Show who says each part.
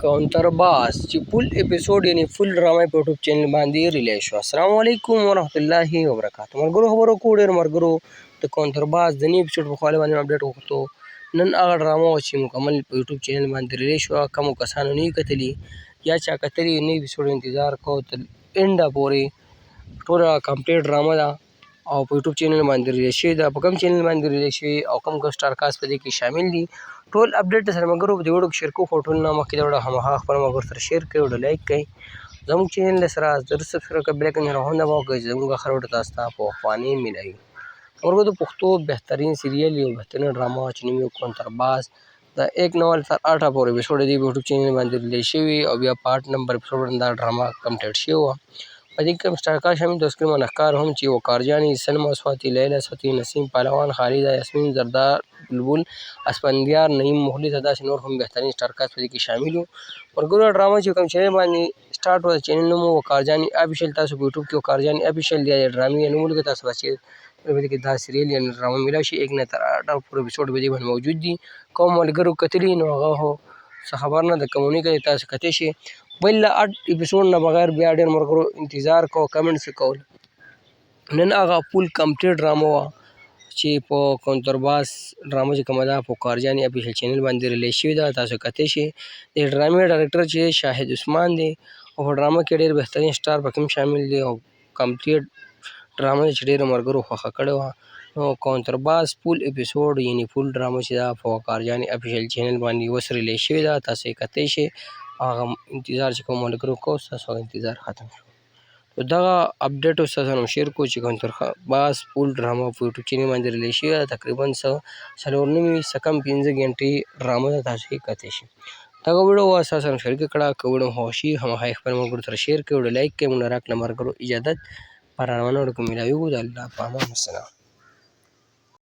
Speaker 1: کونترباس چې فل اپیسوډ یعنی فل ډرامه په یوټیوب چینل باندې ریلیز شو. السلام علیکم ورحمت الله وبرکاته. مرګرو خبرو کو ډېر مرګرو د کونترباس د نی اپیسوډ په خاله باندې اپډیټ وکړو. نن هغه ډرامه چې مکمل په یوټیوب چینل باندې ریلیز شو، کوم کسانو نه کتلی یا چا کتلی نی اپیسوډ انتظار کو تر انډه پورې ټوله کمپلیټ ډرامه ده او په یوټیوب چینل باندې ریلیز شوې ده. په کوم چینل باندې ریلیز شوې او کوم کوم سټار کاست په دې کې شامل دي ټول اپډیټ سره مګرو په دې ویډیو کې شیر کوو. خو ټول نه مخکې د ویډیو هماغه خپل ملګرو سره شیر کړئ، ویډیو لایک کړئ، زموږ چینل سره زر سبسکرایب کړئ، بیل آیکن راهم دباؤ کړئ چې زموږ هر ویډیو تاسو ته په وخت ملایي. مرګو د پښتو بهترین سیریل یو بهترین ډرامه چې نوم یې کونترباس د 1 نومبر تر 8 پورې اپیسوډ دی په یوټیوب چینل باندې ریلیز شوی او بیا په 8 نمبر اپیسوډ باندې دا ډرامه کمپلیټ شوی و. په دې کې سټار کاسټ شامل د اسکرین منحکار هم چې وقار جانی، سلما سواتی، لیلا سواتی، نسیم پهلوان، خالده، یاسمین زردار، بلبل اسفندیار، نعیم مخلص، داسې نور هم بهترین سټار کاسټ په دې کې شامل وو. مرګرو ډرامه چې کوم چینل باندې سٹارټ و چینل نوم وقار جانی افیشل، تاسو په یوټیوب کې وقار جانی افیشل دی ډرامې نوم ولیکئ، تاسو چې په دې کې دا سیریل یا ډرامه ملاوي شي 1 نه تر 8 پورې اپیسوډ په دې باندې موجود دي. کوم ملګرو کتلی نو هغه هو څه خبر نه د کمونی کوي، تاسو کتی شي بل 8 اپیسوډ نه بغیر بیا ډېر مرګرو انتظار کو کمنټس کول. نن هغه فول کمپلیټ ډرامه وه چې په کونترباس ډرامه چې کومه ده په وقار جانی افیشل چینل باندې ریلیز شوې ده، تاسو کتی شي. د ډرامې ډایرکټر چې شاهد عثمان دی او په ډرامه کې ډېر بهترین سټار پکې هم شامل دی او کمپلیټ ډرامه چې ډېرو مرګرو خوښه کړې وه. نو کونترباس فول اپیسوډ یعنی فول ډرامه چې ده په وقار جانی افیشل چینل باندې اوس ریلیز شوې ده، تاسو یې کتی شئ. هغه انتظار چې کوم ملګرو کو ستاسو انتظار ختم شو. نو دغه اپډیټ ستاسو سره شیر کوو چې کونترباس فول ډرامه په یوټیوب چینل باندې ریلیز شوې ده، تقریبا 4.5 څه کم 15 غنټې ډرامه ده، تاسو یې کتی شئ. دغه ویډیو ستاسو سره شریکه کړه. که ویډیو مو خوښ شي هماغه خپل ملګرو سره شیر کړئ، ویډیو لایک کړئ. موږ نه راکړه مرګرو اجازت پر روانه ویډیو کې ملاویږو. د الله په امان. السلام.